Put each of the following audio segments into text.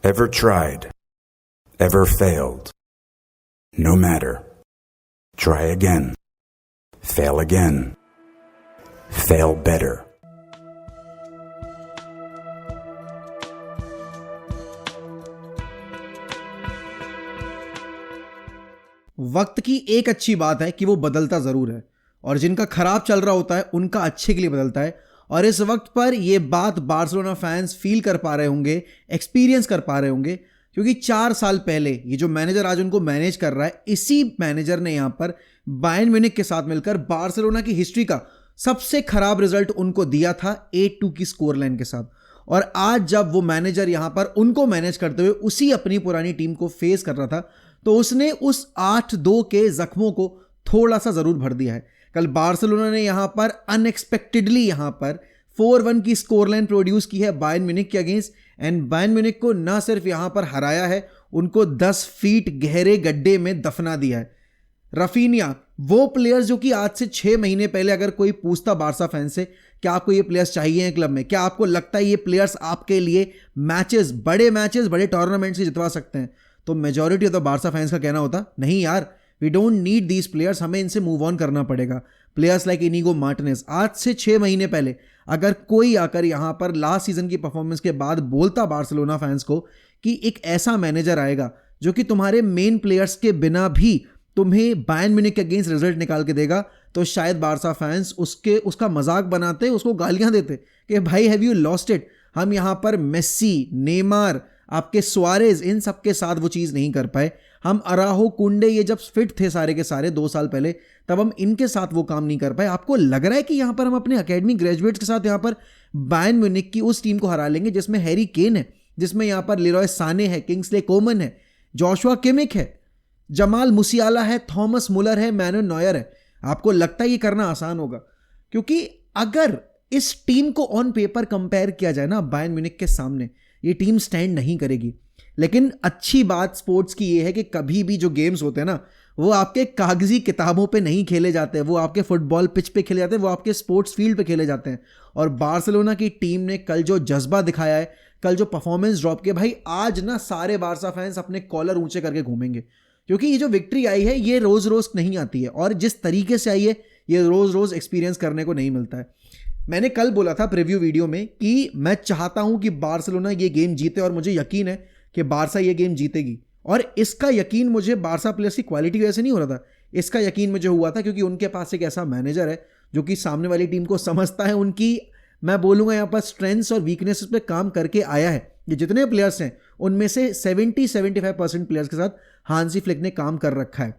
Ever tried? Ever failed? No matter. Try again. Fail again. Fail better. वक्त की एक अच्छी बात है कि वो बदलता ज़रूर है और जिनका खराब चल रहा होता है उनका अच्छे के लिए बदलता है। और इस वक्त पर ये बात बार्सिलोना फैंस फील कर पा रहे होंगे, एक्सपीरियंस कर पा रहे होंगे, क्योंकि 4 साल पहले ये जो मैनेजर आज उनको मैनेज कर रहा है, इसी मैनेजर ने यहाँ पर बायर्न म्यूनिख के साथ मिलकर बार्सिलोना की हिस्ट्री का सबसे खराब रिजल्ट उनको दिया था 8-2 की स्कोर लाइन के साथ। और आज जब वो मैनेजर यहाँ पर उनको मैनेज करते हुए उसी अपनी पुरानी टीम को फेस कर रहा था, तो उसने उस 8-2 के जख्मों को थोड़ा सा जरूर भर दिया है। कल बार्सिलोना ने यहां पर अनएक्सपेक्टेडली यहां पर 4-1 की स्कोर लाइन प्रोड्यूस की है बायर्न म्यूनिख के अगेंस्ट, एंड बायर्न म्यूनिख को ना सिर्फ यहां पर हराया है, उनको 10 फीट गहरे गड्ढे में दफना दिया है। रफीनिया वो प्लेयर्स जो कि आज से 6 महीने पहले अगर कोई पूछता बार्सा फैन से क्या आपको ये प्लेयर्स चाहिए हैं क्लब में, क्या आपको लगता है ये प्लेयर्स आपके लिए मैचेस, बड़े टूर्नामेंट्स से जितवा सकते हैं, तो majority of the Barca fans का कहना होता नहीं यार, we don't need these players, हमें इनसे मूव ऑन करना पड़ेगा। प्लेयर्स लाइक इनीगो मार्टिनेज, आज से 6 महीने पहले अगर कोई आकर यहां पर लास्ट सीजन की परफॉर्मेंस के बाद बोलता बार्सिलोना फैंस को कि एक ऐसा मैनेजर आएगा जो कि तुम्हारे मेन प्लेयर्स के बिना भी तुम्हें बायर्न म्यूनिख के अगेंस्ट रिजल्ट निकाल के देगा, तो शायद बार्सा फैंस उसका मजाक बनाते, उसको गालियां देते कि भाई हैव यू लॉस्ट इट। हम यहां पर मेस्सी, नेमार, आपके सुआरेज, इन सब के साथ वो चीज़ नहीं कर पाए। हम अराहो, कुंडे ये जब फिट थे सारे के सारे 2 साल पहले, तब हम इनके साथ वो काम नहीं कर पाए। आपको लग रहा है कि यहाँ पर हम अपने अकेडमी ग्रेजुएट्स के साथ यहाँ पर बायर्न म्यूनिख की उस टीम को हरा लेंगे जिसमें हैरी केन है, जिसमें यहाँ पर लेरॉय साने है, किंग्सले कोमन है, जोशुआ किमिक है, जमाल मुसियाला है, थॉमस मुलर है, मैनुअल नॉयर है। आपको लगता है ये करना आसान होगा? क्योंकि अगर इस टीम को ऑन पेपर कंपेयर किया जाए ना बायर्न म्यूनिख के सामने, ये टीम स्टैंड नहीं करेगी। लेकिन अच्छी बात स्पोर्ट्स की ये है कि कभी भी जो गेम्स होते हैं ना, वो आपके कागजी किताबों पे नहीं खेले जाते, वो आपके फुटबॉल पिच पे खेले जाते हैं, वो आपके स्पोर्ट्स फील्ड पे खेले जाते हैं। और बार्सिलोना की टीम ने कल जो जज्बा दिखाया है, कल जो परफॉर्मेंस ड्रॉप किया, भाई आज ना सारे बार्सा फैंस अपने कॉलर ऊंचे करके घूमेंगे, क्योंकि ये जो विक्ट्री आई है ये रोज रोज नहीं आती है, और जिस तरीके से आई है ये रोज रोज एक्सपीरियंस करने को नहीं मिलता है। मैंने कल बोला था प्रीव्यू वीडियो में कि मैं चाहता हूं कि बार्सिलोना ये गेम जीते, और मुझे यकीन है कि बार्सा ये गेम जीतेगी। और इसका यकीन मुझे बार्सा प्लेयर्स की क्वालिटी की वजह से नहीं हो रहा था, इसका यकीन मुझे हुआ था क्योंकि उनके पास एक ऐसा मैनेजर है जो कि सामने वाली टीम को समझता है, उनकी मैं बोलूँगा यहाँ पर स्ट्रेंथ्स और वीकनेसेस पे काम करके आया है। ये जितने प्लेयर्स हैं उनमें से 70-75% प्लेयर्स के साथ हांसी फ्लिक ने काम कर रखा है।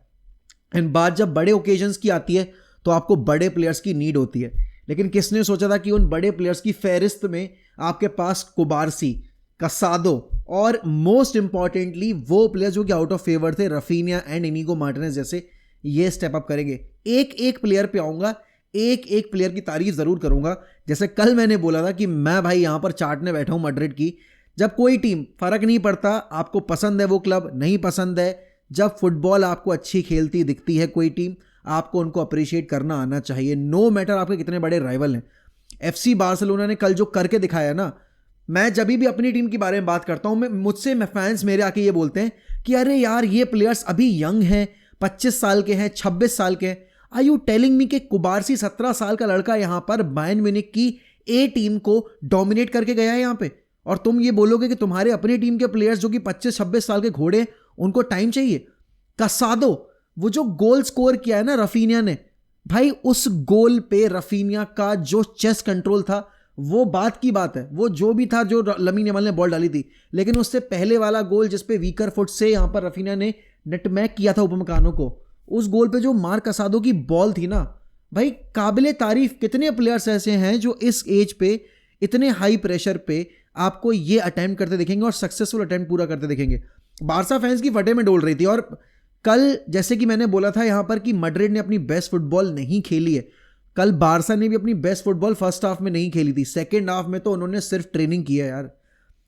एंड बात जब बड़े ओकेजन्स की आती है तो आपको बड़े प्लेयर्स की नीड होती है, लेकिन किसने सोचा था कि उन बड़े प्लेयर्स की फहरिस्त में आपके पास कुबारसी, कसादो और मोस्ट इंपॉर्टेंटली वो प्लेयर्स जो कि आउट ऑफ फेवर थे, रफीनिया एंड इनीगो मार्टिनेज जैसे, ये स्टेप अप करेंगे। एक प्लेयर पे आऊँगा, एक प्लेयर की तारीफ ज़रूर करूँगा। जैसे कल मैंने बोला था कि मैं भाई यहाँ पर चाटने बैठा हूँ मैड्रिड की। जब कोई टीम, फ़र्क नहीं पड़ता आपको पसंद है वो क्लब नहीं पसंद है, जब फुटबॉल आपको अच्छी खेलती दिखती है कोई टीम, आपको उनको अप्रिशिएट करना आना चाहिए, नो मैटर आपके कितने बड़े राइवल हैं। FC बार्सिलोना ने कल जो करके दिखाया ना, मैं जब भी अपनी टीम के बारे में बात करता हूँ, मुझसे फैंस मेरे आके ये बोलते हैं कि अरे यार ये प्लेयर्स अभी यंग हैं, 25 साल के हैं, 26 साल के हैं। आर यू टेलिंग मी कि कुबारसी 17 साल का लड़का यहाँ पर बायर्न म्यूनिख की ए टीम को डोमिनेट करके गया है यहाँ पे, और तुम ये बोलोगे कि तुम्हारे अपनी टीम के प्लेयर्स जो कि 25-26 साल के घोड़े, उनको टाइम चाहिए? कसादो, वो जो गोल स्कोर किया है ना रफीनिया ने, भाई उस गोल पे रफीनिया का जो चेस्ट कंट्रोल था वो बात की बात है। वो जो भी था जो लमीन यमाल ने बॉल डाली थी, लेकिन उससे पहले वाला गोल जिसपे वीकर फुट से यहाँ पर रफीनिया ने नेटमैक किया था उपमकानो को, उस गोल पे जो मार्क कसादो की बॉल थी ना, भाई काबिले तारीफ। कितने प्लेयर्स ऐसे हैं जो इस एज पे इतने हाई प्रेशर पे आपको ये अटेम्प्ट करते दिखेंगे और सक्सेसफुल अटेम्प्ट पूरा करते दिखेंगे। बार्सा फैंस की फटे में डोल रही थी। और कल जैसे कि मैंने बोला था यहाँ पर कि मैड्रिड ने अपनी बेस्ट फुटबॉल नहीं खेली है, कल बार्सा ने भी अपनी बेस्ट फुटबॉल फर्स्ट हाफ में नहीं खेली थी, सेकेंड हाफ में तो उन्होंने सिर्फ ट्रेनिंग की है यार।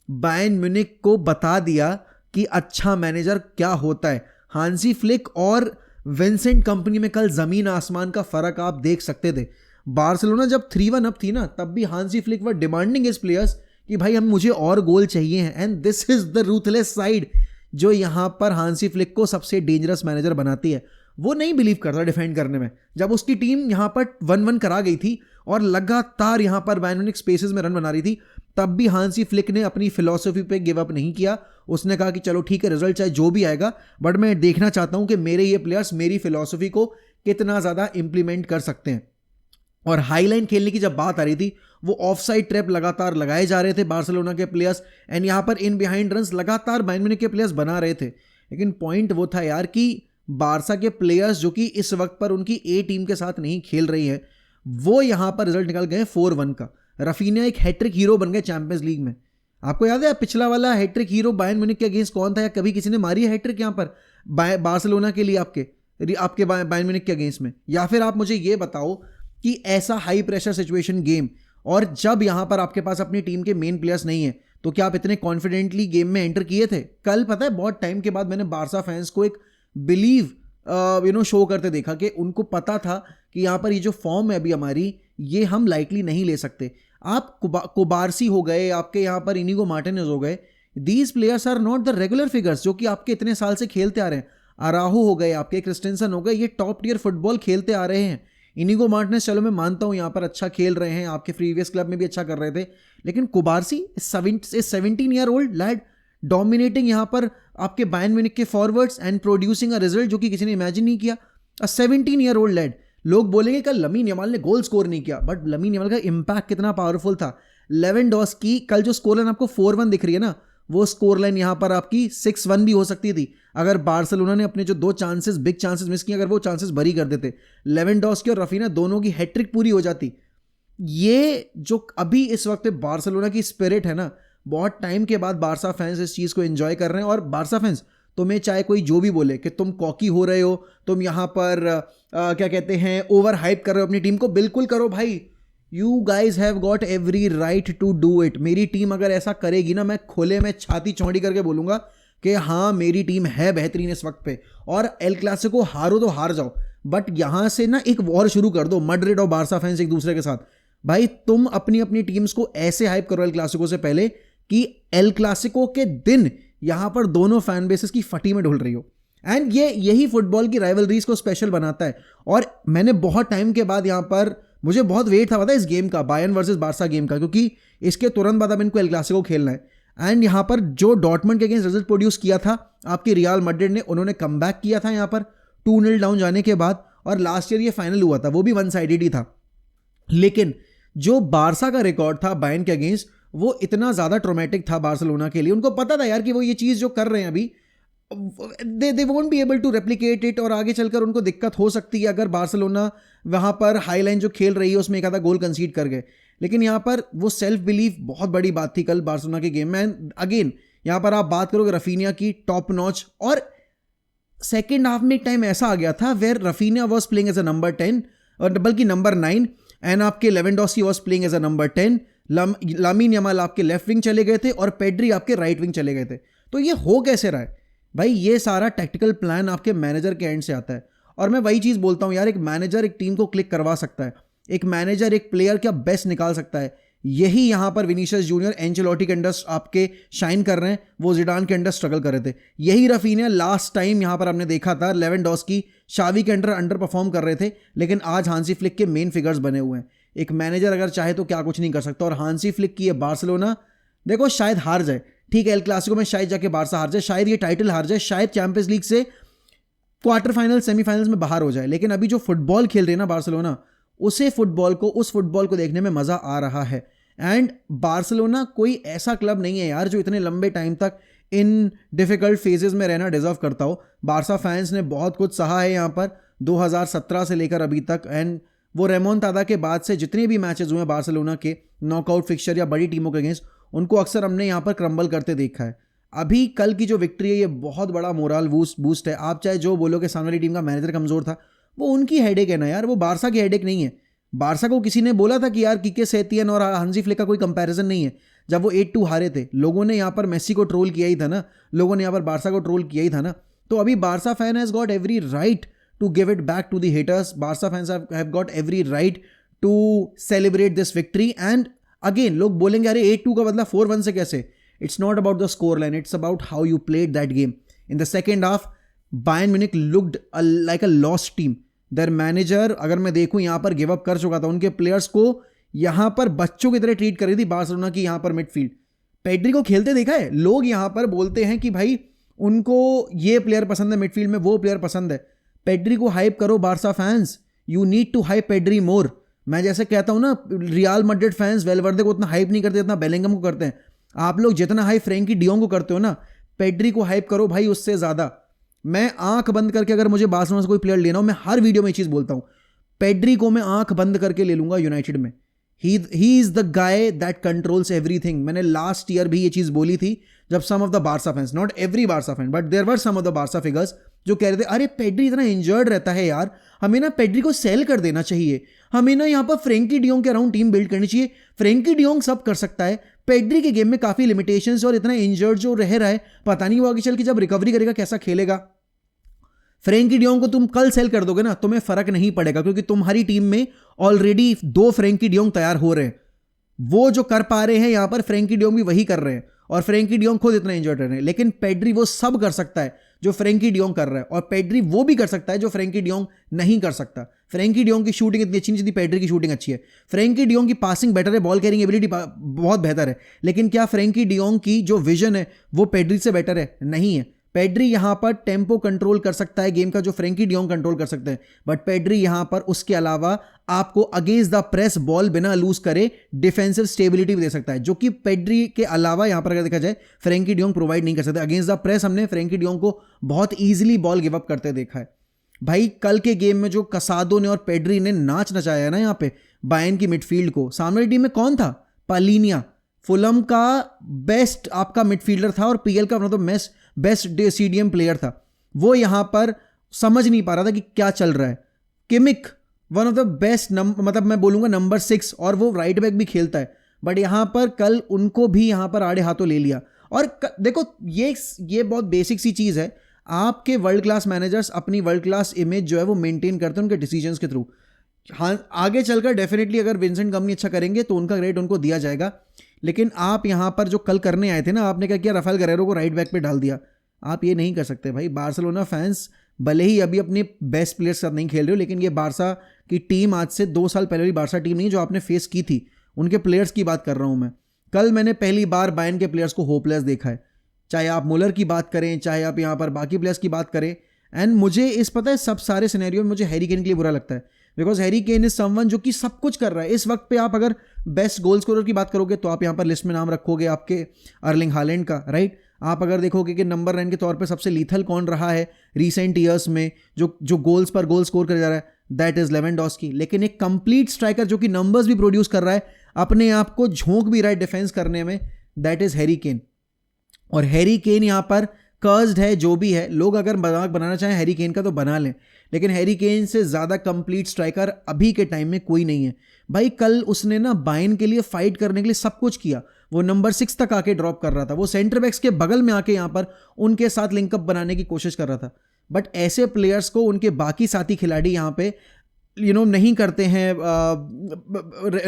बायर्न म्यूनिख को बता दिया कि अच्छा मैनेजर क्या होता है। हांसी फ्लिक और विंसेंट कंपनी में कल जमीन आसमान का फर्क आप देख सकते थे। बार्सिलोना जब 3-1 अप थी ना, तब भी Hansi Flick were demanding his players कि भाई मुझे और गोल चाहिए हैं। And this is the ruthless side जो यहाँ पर हांसी फ्लिक को सबसे डेंजरस मैनेजर बनाती है। वो नहीं बिलीव करता डिफेंड करने में। जब उसकी टीम यहाँ पर 1-1 करा गई थी और लगातार यहाँ पर बायर्न म्यूनिख स्पेसेस में रन बना रही थी, तब भी हांसी फ्लिक ने अपनी फिलॉसफी पे गिव अप नहीं किया। उसने कहा कि चलो ठीक है, रिजल्ट चाहे जो भी आएगा, बट मैं देखना चाहता हूं कि मेरे ये प्लेयर्स मेरी फिलॉसफी को कितना ज़्यादा इंप्लीमेंट कर सकते हैं। और हाईलाइन खेलने की जब बात आ रही थी, वो ऑफ साइड ट्रैप लगातार लगाए जा रहे थे बार्सिलोना के प्लेयर्स, एंड यहाँ पर इन बिहाइंड रन्स लगातार बायर्न म्यूनिख के प्लेयर्स बना रहे थे। लेकिन पॉइंट वो था यार कि बारसा के प्लेयर्स जो कि इस वक्त पर उनकी ए टीम के साथ नहीं खेल रही है, वो यहाँ पर रिजल्ट निकाल गए 4-1 का। रफीनिया एक हैट्रिक हीरो बन गए चैंपियंस लीग में। आपको याद है पिछला वाला हैट्रिक हीरो बायर्न म्यूनिख के अगेंस्ट कौन था, या कभी किसी ने मारी है हैट्रिक यहाँ पर बार्सिलोना के लिए आपके बायर्न म्यूनिख के अगेंस्ट में? या फिर आप मुझे ये बताओ कि ऐसा हाई प्रेशर सिचुएशन गेम, और जब यहाँ पर आपके पास अपनी टीम के मेन प्लेयर्स नहीं है, तो क्या आप इतने कॉन्फिडेंटली गेम में एंटर किए थे? कल पता है बहुत टाइम के बाद मैंने बारसा फैंस को एक बिलीव शो करते देखा कि उनको पता था कि यहाँ पर ये जो फॉर्म है अभी हमारी, ये हम लाइटली नहीं ले सकते। आप कुबारसी हो गए, आपके यहाँ पर इनिगो मार्टिनेज हो गए, these players are not the regular figures जो कि आपके इतने साल से खेलते आ रहे हैं। अराहो हो गए, आपके क्रिस्टेंसन हो गए, ये टॉप टियर फुटबॉल खेलते आ रहे हैं। इनिगो मार्टिनेज चलो मैं मानता हूँ यहाँ पर अच्छा खेल रहे हैं, आपके प्रीवियस क्लब में भी अच्छा कर रहे थे, लेकिन Cubarsi 17 year old lad dominating यहाँ पर आपके बायर्न म्यूनिख के forwards and producing a result जो कि किसी ने इमेजिन नहीं किया। 17 ईयर ओल्ड लैड। लोग बोलेंगे कल लमीन यमाल ने गोल स्कोर नहीं किया, बट लमीन यमाल का इंपैक्ट कितना पावरफुल था। लेवेंडोस्की कल जो स्कोर लाइन आपको 4-1 दिख रही है ना, वो स्कोर लाइन यहाँ पर आपकी 6-1 भी हो सकती थी अगर बार्सिलोना ने अपने जो 2 चांसेस बिग चांसेस मिस किए, अगर वो चांसेस भरी कर देते, लेवेंडोस्की और रफीना दोनों की हैट्रिक पूरी हो जाती। ये जो अभी इस वक्त बार्सिलोना की स्पिरिट है ना, बहुत टाइम के बाद बारसा फैंस इस चीज़ को एंजॉय कर रहे हैं। और बारसा फैंस, तुम्हें चाहे कोई जो भी बोले कि तुम कॉकी हो रहे हो, तुम यहाँ पर क्या कहते हैं ओवर हाइप कर रहे हो अपनी टीम को, बिल्कुल करो भाई। You guys have got every right to do it. मेरी टीम अगर ऐसा करेगी ना, मैं खुले में छाती चौड़ी करके बोलूँगा कि हाँ मेरी टीम है बेहतरीन इस वक्त पे, और एल क्लासिको हारो तो हार जाओ, बट यहाँ से ना एक वॉर शुरू कर दो मड्रिड और बारसा फैंस एक दूसरे के साथ। भाई तुम अपनी अपनी टीम्स को ऐसे हाइप करो एल क्लासिको से पहले कि एल क्लासिको के दिन यहां पर दोनों फैन बेसेस की फटी में ढुल रही हो। एंड यही फुटबॉल की राइवलरीज को स्पेशल बनाता है। और मैंने बहुत टाइम के बाद यहां पर, मुझे बहुत वेट था पता है इस गेम का, बायर्न वर्सेस बारसा गेम का, क्योंकि इसके तुरंत बाद अब इनको एल क्लासिको खेलना है। एंड यहां पर जो डॉर्टमंड के अगेंस्ट रिजल्ट प्रोड्यूस किया था आपकी रियल मैड्रिड ने, उन्होंने कमबैक किया था यहां पर 2-0 डाउन जाने के बाद, और लास्ट ईयर ये फाइनल हुआ था, वो भी 1 साइडेड ही था। लेकिन जो बारसा का रिकॉर्ड था बायर्न के अगेंस्ट, वो इतना ज़्यादा ट्रोमेटिक था बार्सिलोना के लिए। उनको पता था यार कि वो ये चीज़ जो कर रहे हैं अभी, they won't be able to replicate it, और आगे चलकर उनको दिक्कत हो सकती है अगर बार्सिलोना वहाँ पर हाई लाइन जो खेल रही है उसमें एक आधा गोल कंसीड कर गए। लेकिन यहाँ पर वो सेल्फ बिलीफ बहुत बड़ी बात थी कल बार्सिलोना के गेम में। अगेन यहाँ पर आप बात करोगे रफीनिया की, टॉप नॉच, और सेकेंड हाफ में एक टाइम ऐसा आ गया था where Raphinha was playing as a number 10, और बल्कि नंबर 9, एंड आपके Lewandowski was playing as a number 10। Lamine Yamal आपके लेफ्ट विंग चले गए थे और पेड्री आपके राइट विंग चले गए थे। तो ये हो कैसे रहा है भाई? ये सारा टैक्टिकल प्लान आपके मैनेजर के एंड से आता है। और मैं वही चीज़ बोलता हूँ यार, एक मैनेजर एक टीम को क्लिक करवा सकता है, एक मैनेजर एक प्लेयर का बेस्ट निकाल सकता है। यही यहाँ पर विनीशियस जूनियर एंचेलोटी के अंडर आपके शाइन कर रहे हैं, वो जिडान के अंडर स्ट्रगल कर रहे थे। यही रफीनिया लास्ट टाइम यहाँ पर हमने देखा था लेवेंडोस्की शावी के अंडर परफॉर्म कर रहे थे, लेकिन आज हांसी फ्लिक के मेन फिगर्स बने हुए हैं। एक मैनेजर अगर चाहे तो क्या कुछ नहीं कर सकता। और हांसी फ्लिक की ये बार्सिलोना देखो शायद हार जाए, ठीक है, एल क्लासिको में शायद जाके बारसा हार जाए, शायद ये टाइटल हार जाए, शायद चैंपियंस लीग से क्वार्टर फाइनल सेमीफाइनल्स में बाहर हो जाए, लेकिन अभी जो फुटबॉल खेल रही है ना बार्सिलोना, उस फुटबॉल को देखने में मज़ा आ रहा है। एंड बार्सिलोना कोई ऐसा क्लब नहीं है यार जो इतने लंबे टाइम तक इन डिफिकल्ट फेजेस में रहना डिजर्व करता हो। बारसा फैंस ने बहुत कुछ सहा है यहाँ पर 2017 से लेकर अभी तक, एंड वो रेमोंटादा के बाद से जितने भी मैचेस हुए बार्सिलोना के नॉकआउट फिक्सचर या बड़ी टीमों के अगेंस्ट, उनको अक्सर हमने यहाँ पर क्रम्बल करते देखा है। अभी कल की जो विक्ट्री है ये बहुत बड़ा मोरल बूस्ट है। आप चाहे जो बोलो कि सामने वाली टीम का मैनेजर कमज़ोर था, वो उनकी हेडेक है ना यार, वो बारसा की हेडेक नहीं है। बारसा को किसी ने बोला था कि यार कीके सेटियन और हांसी फ्लिक का कोई कंपैरिजन नहीं है। जब वो 8-2 हारे थे, लोगों ने यहाँ पर मेसी को ट्रोल किया ही था ना, लोगों ने यहाँ पर बारसा को ट्रोल किया ही था ना। तो अभी Barça fan has got every right to give it back to the haters. Barca fans have got every right to celebrate this victory, and again लोग बोलेंगे अरे 8-2 का बदला 4-1 से कैसे? It's not about the score line, it's about how you played that game. In the second half Bayern Munich looked like a lost team. There manager, अगर मैं देखूं, यहां पर गिव अप कर चुका था. उनके प्लेयर्स को यहां पर बच्चों की तरह ट्रीट कर रही थी बार्सिलोना की यहां पर मिडफील्ड. पेड्री को खेलते देखा है? लोग यहां पर बोलते हैं कि भाई उनको ये प्लेयर पसंद है मिडफील्ड में, वो प्लेयर पसंद है. पेड्री को हाइप करो Barca fans, you need to hype Pedri more. मैं जैसे कहता हूं ना, रियल मैड्रिड फैंस वेलवर्दे को उतना हाइप नहीं करते जितना बेलिंगम को करते हैं. आप लोग जितना हाइप फ्रैंकी डियोंग को करते हो ना, पेड्री को हाइप करो भाई उससे ज्यादा. मैं आंख बंद करके, अगर मुझे बार्सिलोना से कोई प्लेयर लेना हो, मैं हर वीडियो में ये चीज बोलता हूं, पेड्री को मैं आंख बंद करके ले लूंगा यूनाइटेड में. He is the guy that controls everything. मैंने लास्ट ईयर भी ये चीज बोली थी, जब some of the Barca fans, not every Barca fan but there were some of the Barca figures जो कह रहे थे अरे पेड्री इतना इंजर्ड रहता है यार, हमें ना पेड्री को सेल कर देना चाहिए, हमें ना यहाँ पर फ्रैंकी डियोंग के अराउंड टीम बिल्ड करनी चाहिए. फ्रैंकी डियोंग सब कर सकता है, पेड्री के गेम में काफी लिमिटेशंस, और इतना इंजर्ड जो रह रहा है, पता नहीं वो आगे चल के जब रिकवरी करेगा कैसा खेलेगा. फ्रैंकी डियोंग को तुम कल सेल कर दोगे ना, तुम्हें फर्क नहीं पड़ेगा, क्योंकि तुम्हारी टीम में ऑलरेडी 2 फ्रैंकी डियोंग तैयार हो रहे हैं. वो जो कर पा रहे हैं यहां पर फ्रैंकी डियोंग भी वही कर रहे हैं, और फ्रैंकी डियोंग खुद इतना इंजर्ड रह रहे हैं. लेकिन पेड्री वो सब कर सकता है जो फ्रैंकी डियोंग कर रहा है, और पेड्री वो भी कर सकता है जो फ्रैंकी डियोंग नहीं कर सकता. फ्रैंकी डियोंग की शूटिंग इतनी अच्छी नहीं जितनी पेड्री की शूटिंग अच्छी है. फ्रैंकी डियोंग की पासिंग बेटर है, बॉल कैरिंग एबिलिटी बहुत बेहतर है, लेकिन क्या फ्रैंकी डियोंग की जो विजन है वो पेड्री से बेटर है? नहीं है. पेड्री यहां पर टेम्पो कंट्रोल कर सकता है गेम का, जो फ्रैंकी डियोंग कंट्रोल कर सकते हैं, बट पेड्री यहां पर उसके अलावा आपको अगेंस्ट द प्रेस बॉल बिना लूज करे डिफेंसिव स्टेबिलिटी भी दे सकता है, जो कि पेड्री के अलावा यहां पर अगर देखा जाए फ्रैंकी डियोंग प्रोवाइड नहीं कर सकते. अगेंस्ट द प्रेस हमने फ्रैंकी डियोंग को बहुत ईजिली बॉल गिव अप करते देखा है. भाई कल के गेम में जो कसादो ने और पेड्री ने नाच नचाया ना यहाँ पे बायर्न की मिडफील्ड को, सामने टीम में कौन था? पालिनिया, फुलम का बेस्ट आपका मिडफील्डर था और पीएल का मतलब बेस्ट सीडीएम प्लेयर था. वो यहां पर समझ नहीं पा रहा था कि क्या चल रहा है. Kimmich one of the best, मतलब मैं बोलूंगा नंबर 6, और वो राइट बैक भी खेलता है, बट यहां पर कल उनको भी यहां पर आड़े हाथों ले लिया. और देखो ये बहुत बेसिक सी चीज है. आपके वर्ल्ड क्लास मैनेजर्स अपनी वर्ल्ड क्लास इमेज जो है वो मेंटेन करते हैं उनके डिसीजंस के थ्रू. हाँ, आगे चलकर डेफिनेटली अगर विंसेंट कंपनी अच्छा करेंगे तो उनका ग्रेड उनको दिया जाएगा. लेकिन आप यहां पर जो कल करने आए थे ना, आपने क्या किया? राफेल गरेरो को राइट बैक पे डाल दिया. आप ये नहीं कर सकते भाई. बार्सिलोना फैंस भले ही अभी अपने बेस्ट प्लेयर्स के साथ नहीं खेल रहे हो, लेकिन ये बार्सा की टीम आज से 2 साल पहले वाली बार्सा टीम नहीं जो आपने फेस की थी, उनके प्लेयर्स की बात कर रहा हूं मैं. कल मैंने पहली बार बायर्न के प्लेयर्स को होपलेस देखा है, चाहे आप मुलर की बात करें, चाहे आप यहाँ पर बाकी प्लेयर्स की बात करें. एंड मुझे इस पता है सब सारे सिनेरियो में मुझे हैरी केन के लिए बुरा लगता है, because Harry Kane is someone जो कि सब कुछ कर रहा है इस वक्त पे. आप अगर बेस्ट गोल स्कोरर की बात करोगे तो आप यहाँ पर लिस्ट में नाम रखोगे आपके अर्लिंग हालैंड का, राइट. आप अगर देखोगे कि नंबर 9 के तौर पे सबसे लीथल कौन रहा है रीसेंट ईयर्स में, जो गोल्स पर गोल स्कोर कर जा रहा है, दैट इज लेवेंडोस्की. लेकिन एक कंप्लीट स्ट्राइकर जो कि नंबर्स भी प्रोड्यूस कर रहा है, अपने आप को झोंक भी रहा है डिफेंस करने में, दैट इज हैरी केन. और हैरी केन यहाँ पर कर्स्ड है. जो भी है, लोग अगर मजाक बनाना चाहें हैरी केन का तो बना लें, लेकिन हैरी केन से ज्यादा कंप्लीट स्ट्राइकर अभी के टाइम में कोई नहीं है भाई. कल उसने ना बायर्न के लिए फाइट करने के लिए सब कुछ किया. वो नंबर 6 तक आके ड्रॉप कर रहा था, वो सेंटर बैक्स के बगल में आके यहाँ पर उनके साथ लिंकअप बनाने की कोशिश कर रहा था. बट ऐसे प्लेयर्स को उनके बाकी साथी खिलाड़ी यहाँ पे नहीं करते हैं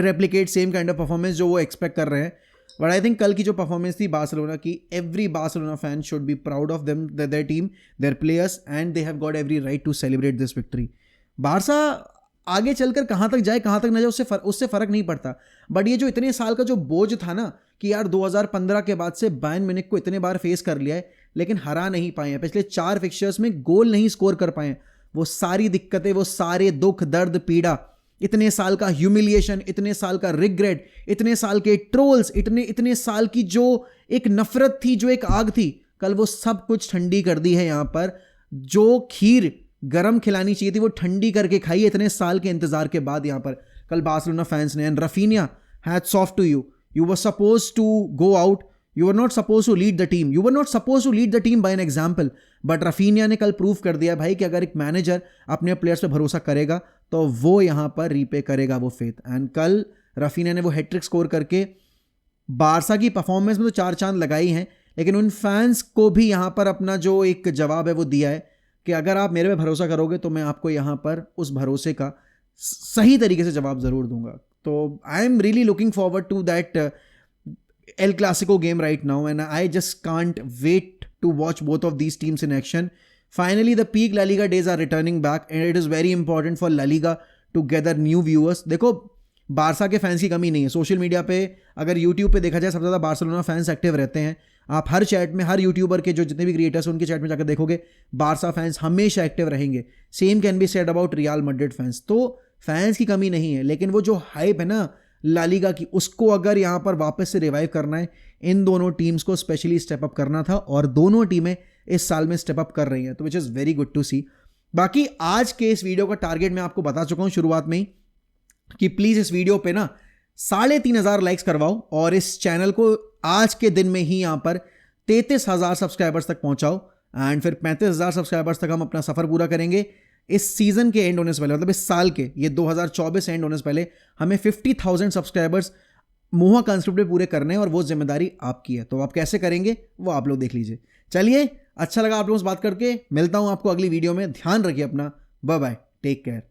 replicate same kind of performance जो वो एक्सपेक्ट कर रहे हैं. बट आई थिंक कल की जो परफॉर्मेंस थी बार्सिलोना की, every Barcelona fan should be proud of them, their team, their players, and they have got every right to celebrate this victory. Barca आगे चलकर कहाँ तक जाए कहाँ तक ना जाए उससे फर्क नहीं पड़ता. बट ये जो इतने साल का जो बोझ था ना कि यार 2015 के बाद से बायर्न म्यूनिख को इतने बार फेस कर लिया है लेकिन हरा नहीं पाए हैं, पिछले 4 फिक्चर्स में गोल नहीं स्कोर कर पाए हैं, वो सारी दिक्कतें, वो सारे दुख दर्द पीड़ा, इतने साल का ह्यूमिलिएशन, इतने साल का रिग्रेट, इतने साल के ट्रोल्स, इतने साल की जो एक नफरत थी, जो एक आग थी, कल वो सब कुछ ठंडी कर दी है. यहाँ पर जो खीर गरम खिलानी चाहिए थी वो ठंडी करके खाई इतने साल के इंतजार के बाद यहाँ पर कल बार्सिलोना फैंस ने. And Raphinha, hats off to you. You were supposed to go out. You were not supposed to lead the team. You were not supposed to lead the team by an example. But Raphinha ने कल prove कर दिया भाई कि अगर एक manager अपने players पे भरोसा करेगा तो वो यहाँ पर रीपे करेगा वो फेथ. एंड कल रफीनिया ने वो हैट्रिक स्कोर करके बारसा की परफॉर्मेंस में तो 4 चांद लगाई हैं, लेकिन उन फैंस को भी यहाँ पर अपना जो एक जवाब है वो दिया है कि अगर आप मेरे पे भरोसा करोगे तो मैं आपको यहाँ पर उस भरोसे का सही तरीके से जवाब ज़रूर दूंगा. तो I am really looking forward to that El Clasico game right now, and I just can't wait to watch both of these teams in action. Finally, the peak La Liga days are returning back, and it is very important for La Liga to gather new viewers. देखो Barça के fans की कमी नहीं है. Social media पे अगर YouTube पे देखा जाए सबसे ज़्यादा बार्सिलोना फैंस एक्टिव रहते हैं. आप हर चैट में, हर यूट्यूबर के जो जितने भी क्रिएटर्स हैं उनके चैट में जाकर देखोगे बारसा फैंस हमेशा एक्टिव रहेंगे. Same can be said about real Madrid fans. तो फैंस की कमी नहीं है, लेकिन वो जो हाइप है ना ला लीगा की, उसको अगर यहाँ पर वापस से रिवाइव करना है, इन दोनों टीम्स को स्पेशली स्टेप अप करना था, और दोनों टीमें इस साल में स्टेप अप कर रही हैं, तो which is very good to see. बाकी आज के इस वीडियो का टारगेट मैं आपको बता चुका हूँ शुरुआत में ही कि प्लीज़ इस वीडियो पे ना 3,500 लाइक्स करवाओ और इस चैनल को आज के दिन में ही यहाँ पर 33,000 सब्सक्राइबर्स तक पहुँचाओ, एंड फिर 35,000 सब्सक्राइबर्स तक हम अपना सफ़र पूरा करेंगे. इस सीज़न के एंड होने से पहले, मतलब इस साल के, ये 2024 एंड होने से पहले हमें 50,000 सब्सक्राइबर्स मोहा कॉन्सेप्ट पे पूरे करने हैं, और वो जिम्मेदारी आपकी है. तो आप कैसे करेंगे वो आप लोग देख लीजिए. चलिए, अच्छा लगा आप लोगों से बात करके. मिलता हूँ आपको अगली वीडियो में. ध्यान रखिए अपना. Bye bye, take care.